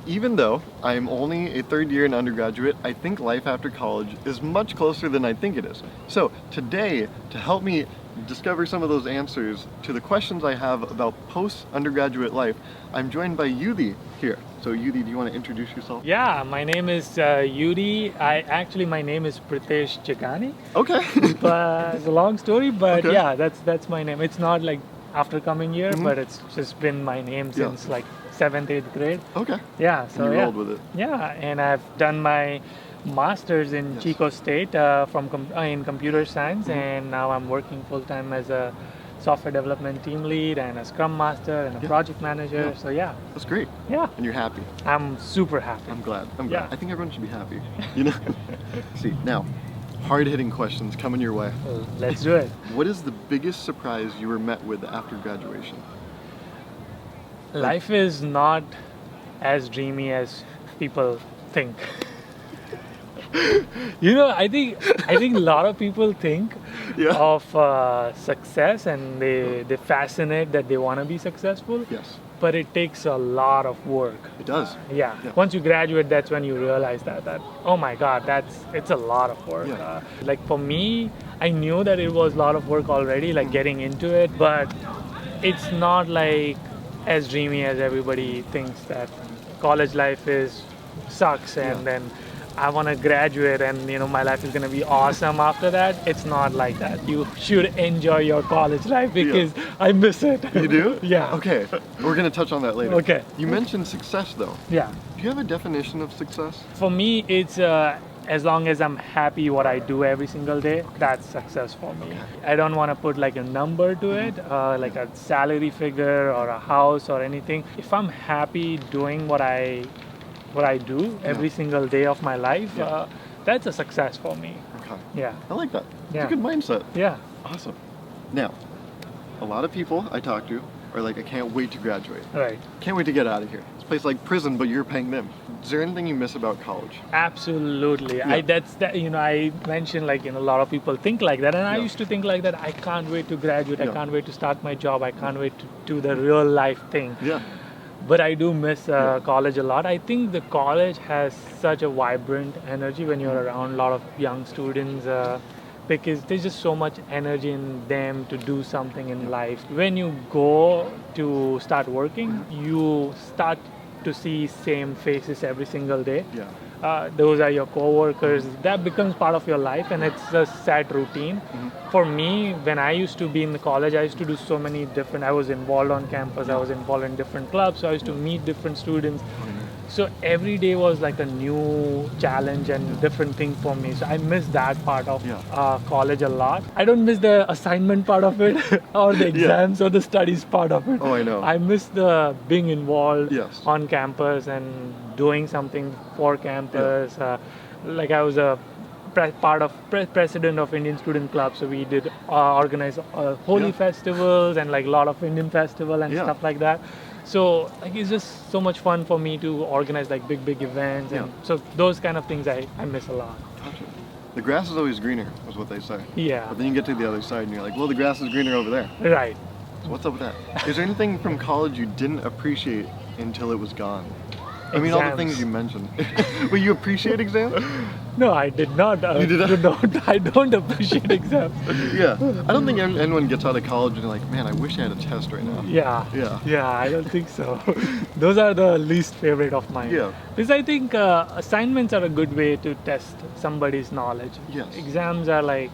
Even though I'm only a third year in undergraduate, I think life after college is much closer than I think it is. So today, to help me discover some of those answers to the questions I have about post-undergraduate life, I'm joined by Yudi here. So Yudi, do you want to introduce yourself? Yeah, my name is Yudi. My name is Pritesh Chagani. Okay. But it's a long story, but Okay. yeah, that's my name. It's not like after coming here, but it's just been my name since like 7th, 8th grade. Okay. Yeah, so And you yeah. rolled with it. Yeah, and I've done my master's in Chico State in computer science, and now I'm working full time as a software development team lead and a Scrum Master and a project manager. So yeah. That's great. Yeah. And you're happy. I'm super happy. I'm glad. Yeah. I think everyone should be happy. You know? See, now, hard-hitting questions coming your way. Well, let's do it. What is the biggest surprise you were met with after graduation? Life is not as dreamy as people think. I think a lot of people think of success and they fascinate that they want to be successful. Yes. But it takes a lot of work. It does. Yeah. Once you graduate, that's when you realize that oh my God, it's a lot of work. Yeah. Like for me, I knew that it was a lot of work already, like getting into it, but it's not like as dreamy as everybody thinks that college life sucks and then I want to graduate and my life is going to be awesome after that. It's not like that. You should enjoy your college life because I miss it. You do? Yeah. Okay. We're going to touch on that later. Okay. You mentioned success though. Yeah. Do you have a definition of success? For me, it's as long as I'm happy what I do every single day, that's success for me. I don't want to put like a number to it, like a salary figure or a house or anything. If I'm happy doing what I do every single day of my life, that's a success for me. Okay. Yeah. I like that. Yeah. It's a good mindset. Yeah. Awesome. Now, a lot of people I talk to are like, I can't wait to graduate. Right. Can't wait to get out of here. This place like prison, but you're paying them. Is there anything you miss about college? Absolutely. Yeah. I mentioned a lot of people think like that, and I used to think like that. I can't wait to graduate. I can't wait to start my job. I can't wait to do the real life thing. Yeah. But I do miss college a lot. I think the college has such a vibrant energy when you're around a lot of young students because there's just so much energy in them to do something in life. When you go to start working, you start to see same faces every single day. Yeah. Those are your co-workers. That becomes part of your life, and it's a set routine. For me, when I used to be in the college, I used to do so many different. I was involved on campus. I was involved in different clubs. So I used to meet different students. So every day was like a new challenge and different thing for me. So I miss that part of college a lot. I don't miss the assignment part of it or the exams or the studies part of it. Oh, I know. I miss the being involved on campus and doing something for campus. Like I was a president of Indian Student Club, so we did organize holy festivals and like a lot of Indian festival and stuff like that. So like it's just so much fun for me to organize like big events, and so those kind of things I miss a lot. Gotcha. The grass is always greener, is what they say. Yeah. But then you get to the other side and you're like, well, the grass is greener over there. Right. So what's up with that? Is there anything from college you didn't appreciate until it was gone? I mean, all the things you mentioned. Will you appreciate exams? No, I did not. You did not? I don't appreciate exams. Yeah. I don't think anyone gets out of college and like, man, I wish I had a test right now. Yeah, I don't think so. Those are the least favorite of mine. Yeah. Because I think assignments are a good way to test somebody's knowledge. Yes. Exams are like,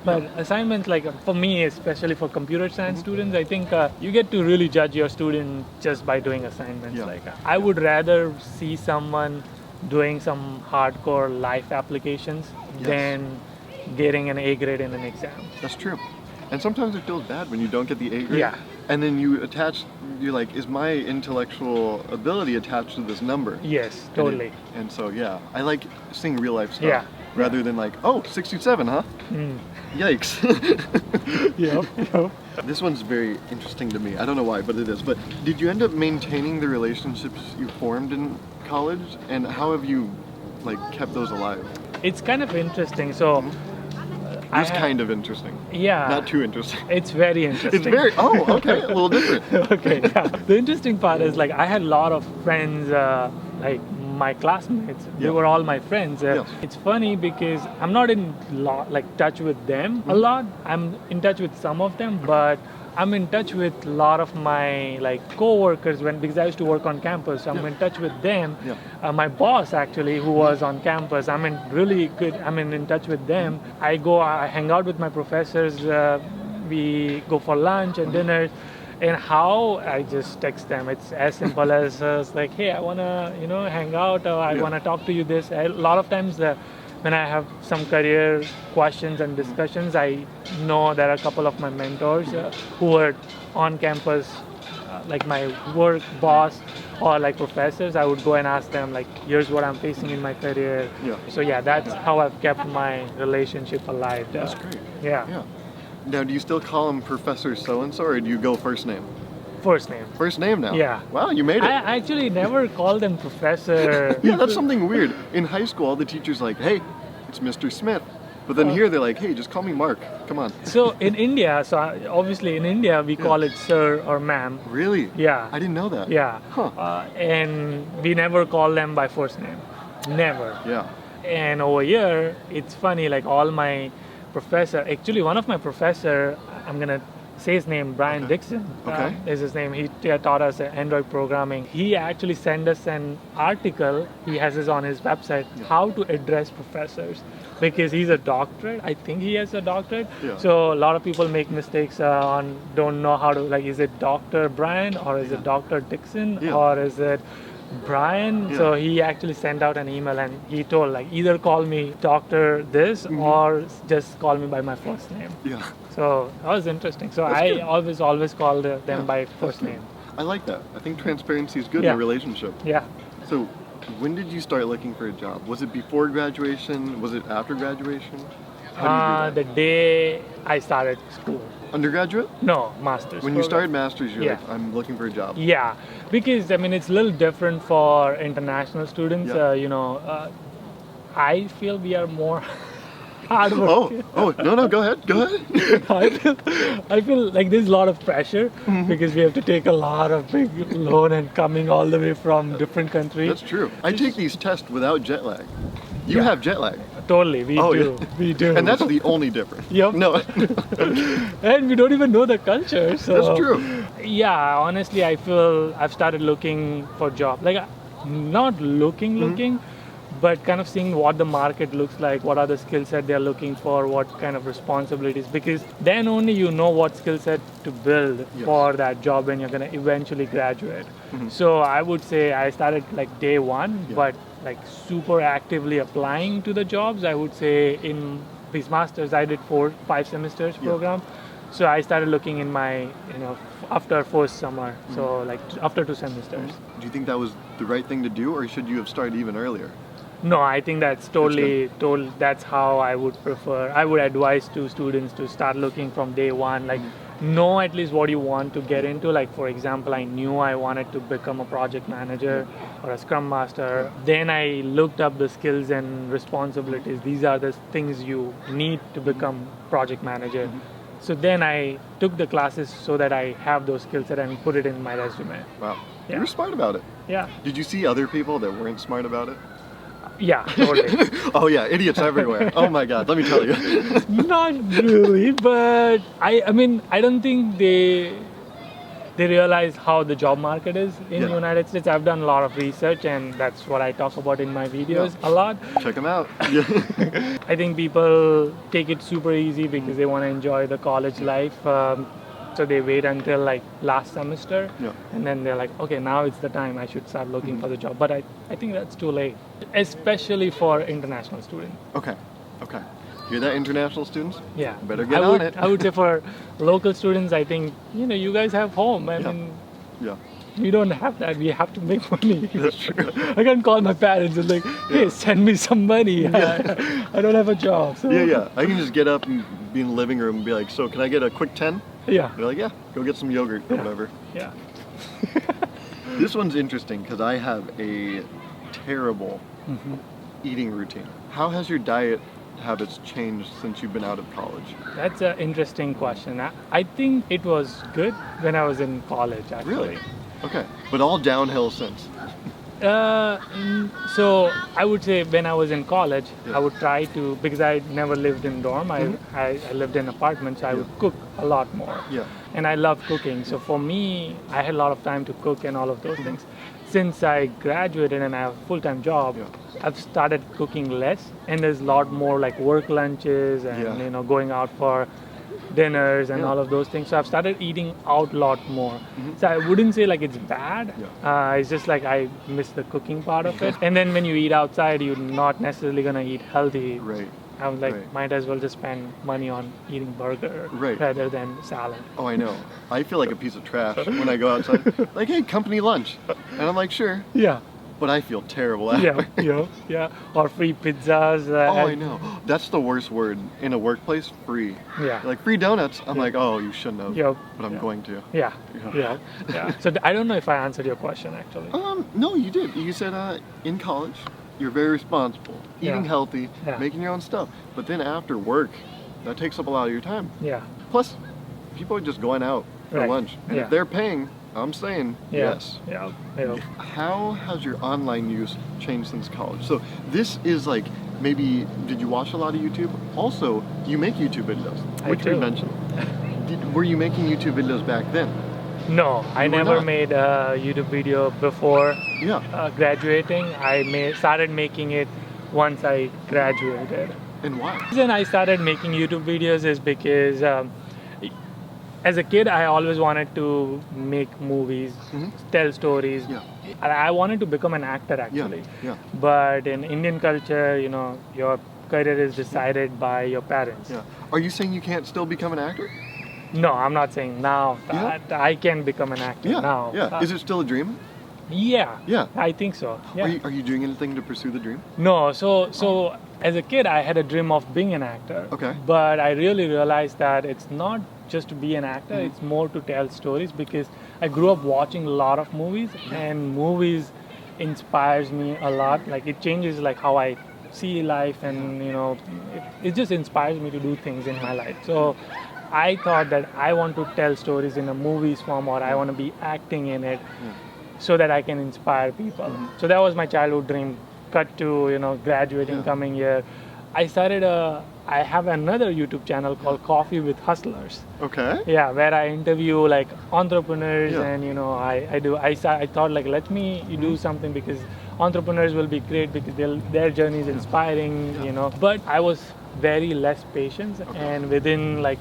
but assignments, like for me, especially for computer science students, I think you get to really judge your student just by doing assignments. Like I would rather see someone doing some hardcore life applications than getting an A grade in an exam. That's true. And sometimes it feels bad when you don't get the A grade. Yeah. And then you're like, is my intellectual ability attached to this number? Yes, totally. And so, I like seeing real life stuff. Rather than like, oh, 67, huh? Yikes. Yep. This one's very interesting to me. I don't know why, but it is. But did you end up maintaining the relationships you formed in college? And how have you kept those alive? It's kind of interesting. So It's kind of interesting. Yeah. Not too interesting. It's very interesting. It's very, okay, a little different. Okay, yeah. The interesting part is like I had a lot of friends, like my classmates. They Yeah. were all my friends. Yes. It's funny because I'm not in touch with them a lot. I'm in touch with some of them, but I'm in touch with a lot of my like co-workers because I used to work on campus. So I'm in touch with them. Yeah. My boss actually, who was on campus, I'm in touch with them. I hang out with my professors. We go for lunch and dinner. And how I just text them. It's as simple as like, hey, I wanna hang out, or I wanna talk to you. A lot of times when I have some career questions and discussions, I know there are a couple of my mentors who are on campus, like my work boss or like professors. I would go and ask them like, here's what I'm facing in my career. Yeah. So yeah, that's how I've kept my relationship alive. That's great. Yeah. Now, do you still call him Professor so-and-so, or do you go first name? First name. First name now? Yeah. Wow, you made it. I actually never called them professor. Yeah, that's something weird. In high school, all the teachers like, hey, it's Mr. Smith. But then here they're like, hey, just call me Mark. Come on. So in India, obviously in India, we call it sir or ma'am. Really? Yeah. I didn't know that. Yeah. Huh. And we never call them by first name. Never. Yeah. And over here, it's funny, like all my actually one of my professor, I'm going to say his name, Brian Dixon, is his name. He taught us Android programming. He actually sent us an article, he has this on his website, how to address professors. Because he's a doctorate, I think he has a doctorate. Yeah. So a lot of people make mistakes don't know how to, like, is it Dr. Brian or is it Dr. Dixon or is it Brian? So he actually sent out an email and he told like either call me Dr. this or just call me by my first name. Yeah. So that was interesting. So That's I good. always called them by first name. I like that. I think transparency is good in a relationship. Yeah. So when did you start looking for a job? Was it before graduation? Was it after graduation? How do you do The day I started school. that? Undergraduate? No, master's. When you started master's, you're Yeah. like, I'm looking for a job. Yeah, because I mean it's a little different for international students. Yeah. I feel we are more hardworking. No, go ahead. I feel like there's a lot of pressure because we have to take a lot of big loan and coming all the way from different countries. That's true. I take these tests without jet lag. You have jet lag. Totally, we do. Yeah. We do. And that's the only difference. Yep. No. And we don't even know the culture. So That's true. Yeah, honestly, I feel I've started looking for jobs. Like, not looking, but kind of seeing what the market looks like, what are the skill set they're looking for, what kind of responsibilities. Because then only you know what skill set to build for that job when you're going to eventually graduate. So I would say I started like day one, but like super actively applying to the jobs. I would say in these masters, I did 4-5 semesters program. So I started looking in my, after first summer. So like after 2 semesters. Do you think that was the right thing to do, or should you have started even earlier? No, I think that's that's how I would prefer. I would advise to students to start looking from day one. Like, know at least what you want to get into. Like, for example, I knew I wanted to become a project manager or a Scrum Master. Then I looked up the skills and responsibilities. These are the things you need to become project manager. So then I took the classes so that I have those skills and put it in my resume. Wow. Yeah. You were smart about it. Yeah. Did you see other people that weren't smart about it? Yeah, totally. Oh yeah, idiots everywhere. Oh my God, let me tell you. Not really, but I mean, I don't think they realize how the job market is in the United States. I've done a lot of research, and that's what I talk about in my videos a lot. Check them out. I think people take it super easy because they want to enjoy the college life. So they wait until like last semester, and then they're like, okay, now it's the time I should start looking for the job. But I think that's too late, especially for international students. Okay. Hear that, international students? Yeah. Better get on it. I would say for local students, I think, you guys have home. I mean, we don't have that. We have to make money. That's true. I can't call my parents and like, hey, send me some money. I don't have a job. So. Yeah. I can just get up and be in the living room and be like, so can I get a quick 10? Yeah. They're like, yeah, go get some yogurt or whatever. Yeah. This one's interesting because I have a terrible eating routine. How has your diet habits changed since you've been out of college? That's an interesting question. I think it was good when I was in college, actually. Really? Okay. But all downhill since. So I would say when I was in college, Yeah. I would try to, because I never lived in dorm, I lived in apartments, so I would cook a lot more. Yeah. And I love cooking. So for me, I had a lot of time to cook and all of those things. Since I graduated and I have a full-time job, Yeah. I've started cooking less, and there's a lot more like work lunches and Yeah. going out for dinners and Yeah. all of those things. So I've started eating out a lot more. So I wouldn't say like it's bad. It's just like I miss the cooking part of it. And then when you eat outside, you're not necessarily gonna eat healthy. Right. I was like, Right. might as well just spend money on eating burger Right. rather than salad. Oh, I know. I feel like a piece of trash when I go outside. Like, hey, company lunch. And I'm like, sure. Yeah. But I feel terrible after. Yeah. Or free pizzas. Oh, I know. That's the worst word in a workplace, free. Yeah. Like, free donuts. I'm like, oh, you shouldn't have. Yep. But I'm going to. Yeah. Yeah. Yeah. So I don't know if I answered your question actually. No, you did. You said in college, you're very responsible, eating Yeah. healthy, Yeah. making your own stuff. But then after work, that takes up a lot of your time. Yeah. Plus, people are just going out for Right. lunch. And Yeah. if they're paying, I'm saying Yeah. yes. Yeah. How has your online use changed since college? So this is like, maybe, did you watch a lot of YouTube? Also, you make YouTube videos, I which we do. mentioned. Were you making YouTube videos back then? No, I You were never not? made a YouTube video before Yeah. graduating. I started making it once I graduated. And why? The reason I started making YouTube videos is because as a kid, I always wanted to make movies, tell stories. Yeah. And I wanted to become an actor actually. Yeah. But in Indian culture, your career is decided by your parents. Yeah. Are you saying you can't still become an actor? No, I'm not saying now Yeah. that I can become an actor Yeah. now. Yeah. Is it still a dream? Yeah. Yeah. I think so. Yeah. Are you doing anything to pursue the dream? No, so as a kid, I had a dream of being an actor. Okay. But I really realized that it's not just to be an actor; it's more to tell stories because I grew up watching a lot of movies, and movies inspires me a lot. Like it changes like how I see life, and it just inspires me to do things in my life. So I thought that I want to tell stories in a movies form, or I want to be acting in it. So that I can inspire people. So that was my childhood dream. Cut to graduating, coming here. I have another YouTube channel called Coffee with Hustlers. Okay. Yeah, where I interview like entrepreneurs, Yeah. and I thought like let me do something because entrepreneurs will be great because their journey is inspiring, But I was very less patient, and within like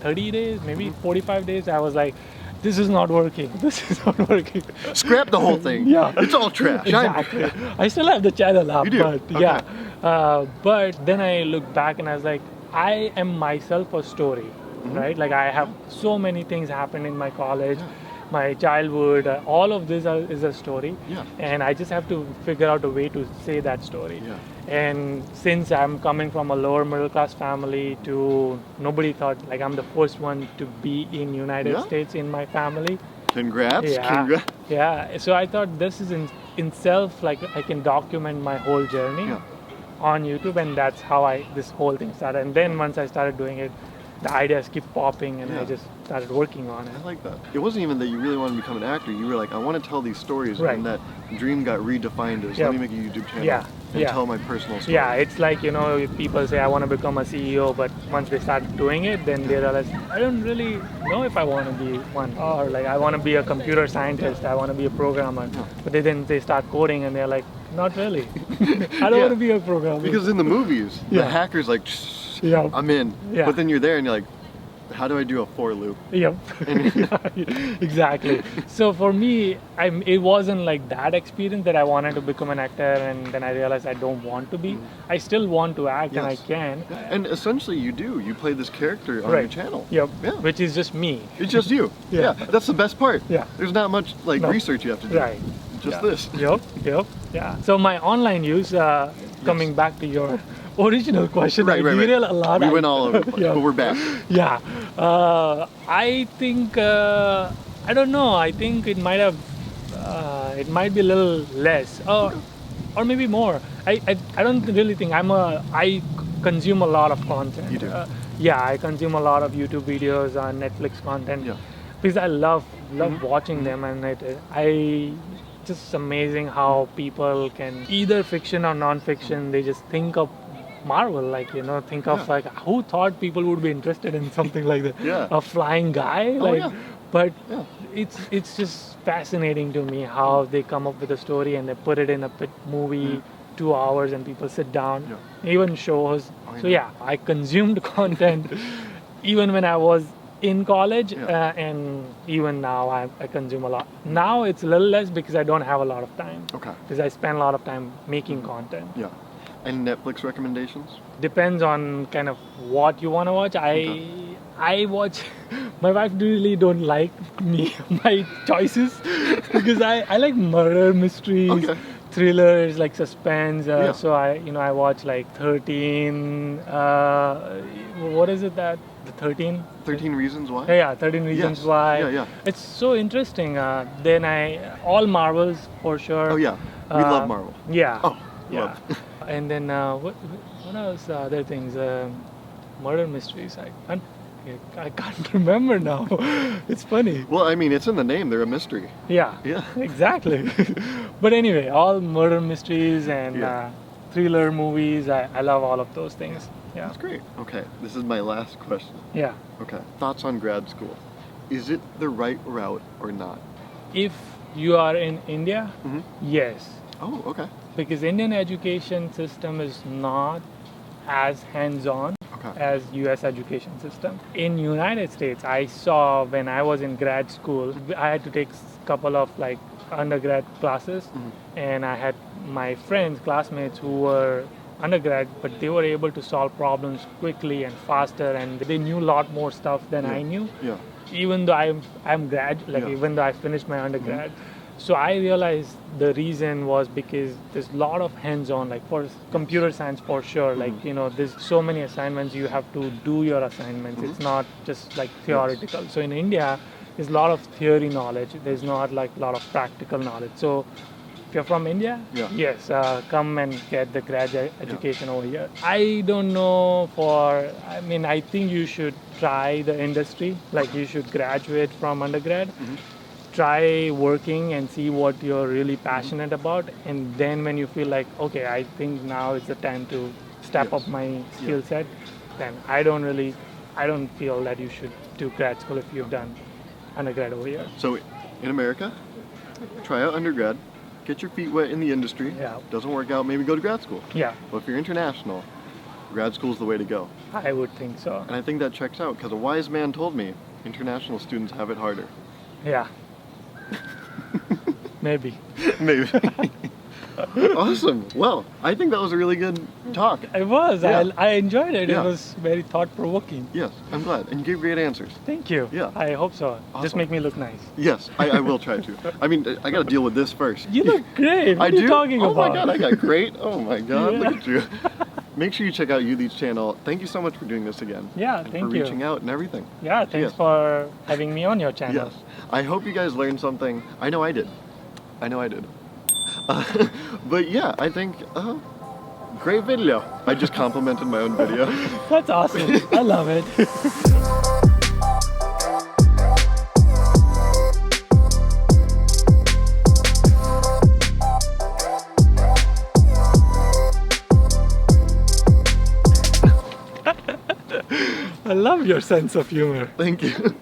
30 days, maybe 45 days, I was like, this is not working. This is not working. Scrap the whole thing. Yeah. It's all trash. Exactly. I still have the channel up, You do? but Okay. yeah. But then I look back and I was like, I am myself a story, right? Like I have so many things happen in my college, my childhood. All of this is a story, Yeah. and I just have to figure out a way to say that story. Yeah. And since I'm coming from a lower middle class family to nobody thought like I'm the first one to be in United Yeah. States in my family. Congrats. Yeah. Congrats. Yeah. So I thought this is in self like I can document my whole journey Yeah. on YouTube, and that's how this whole thing started. And then once I started doing it, the ideas keep popping, and I Yeah. just started working on it. I like that. It wasn't even that you really wanted to become an actor. You were like, I want to tell these stories, Right. and that dream got redefined as Yep. let me make a YouTube channel Yeah. and Yeah. tell my personal story. Yeah, it's like people say I want to become a CEO, but once they start doing it, then they realize I don't really know if I want to be one, or like I want to be a computer scientist, I want to be a programmer, but then they start coding and they're like, not really. I don't Yeah. want to be a programmer. Because in the movies, the Yeah. hacker's like, Yeah. I'm in. Yeah. But then you're there and you're like, how do I do a for loop? Yep. Exactly. So for me, it wasn't like that experience that I wanted to become an actor, and then I realized I don't want to be. I still want to act, and I Yes. can. And essentially you do. You play this character on your Right. channel. Yep. Yeah. Which is just me. It's just you. Yeah. That's the best part. Yeah. There's not much like No. research you have to do. Right. Just Yeah. this. Yep. Yeah. So my online use, coming back to your original question, I derail a lot. We went all over the place, Yeah. but we're back. Yeah. I think, I don't know, I think it might be a little less. or maybe more. I don't really think I consume a lot of content. You do? Yeah, I consume a lot of YouTube videos on Netflix content. Yeah. Because I love watching them, and I just amazing how people can either fiction or non-fiction. They just think of Marvel, like think of like who thought people would be interested in something like that? Yeah. A flying guy, like, yeah. but Yeah. it's just fascinating to me how they come up with a story and they put it in a movie. 2 hours and people sit down, even shows. So yeah, I consumed content even when I was in college, and even now I consume a lot. Now it's a little less because I don't have a lot of time. Okay. Because I spend a lot of time making content. Yeah. And Netflix recommendations? Depends on kind of what you want to watch. I watch. My wife really don't like my choices because I like murder mysteries, thrillers, like suspense. So I watch like 13. What is it that the 13? 13 Reasons Why? Yeah, 13 Reasons Why. Yeah. It's so interesting. Then all Marvels for sure. Oh yeah, we love Marvel. Yeah. Oh, yeah. love. And then what else? Other things, murder mysteries. I can't remember now. It's funny. Well, I mean, it's in the name. They're a mystery. Yeah. Yeah. Exactly. But anyway, all murder mysteries and thriller movies. I love all of those things. Yeah. That's great. Okay, this is my last question. Yeah. Okay, thoughts on grad school? Is it the right route or not? If you are in India, yes. Oh, okay. Because Indian education system is not as hands-on as US education system. In United States, I saw when I was in grad school, I had to take a couple of like undergrad classes, and I had my friends, classmates who were undergrad, but they were able to solve problems quickly and faster, and they knew a lot more stuff than I knew. Yeah. Even though I'm grad, even though I finished my undergrad. So I realized the reason was because there's a lot of hands-on, like for computer science for sure, like, there's so many assignments, you have to do your assignments. It's not just like theoretical. So in India, there's a lot of theory knowledge. There's not like a lot of practical knowledge. So if you're from India, yes, come and get the grad education over here. I don't know I think you should try the industry, like you should graduate from undergrad. Try working and see what you're really passionate about, and then when you feel like, okay, I think now is the time to step up my skill set, then I don't feel that you should do grad school if you've done undergrad over here. So in America, try out undergrad, get your feet wet in the industry. Yeah. Doesn't work out, maybe go to grad school. Yeah, But if you're international, grad school's the way to go. I would think so. And I think that checks out because a wise man told me international students have it harder. Yeah. Maybe. Maybe. Awesome. Well, I think that was a really good talk. It was. Yeah. I enjoyed it. Yeah. It was very thought-provoking. Yes, I'm glad. And you gave great answers. Thank you. Yeah. I hope so. Just Awesome. make me look nice. Yes, I will try to. I mean, I got to deal with this first. You look great. What I are you do? talking oh about? my god, I got great. Oh my god, Yeah. look at you. Make sure you check out Yudi's channel. Thank you so much for doing this again. Yeah, and thank for you. reaching out and everything. Yeah, thanks Yes. for having me on your channel. Yes. I hope you guys learned something. I know I did. But yeah, I think great video. I just complimented my own video. That's awesome. I love it. I love your sense of humor. Thank you.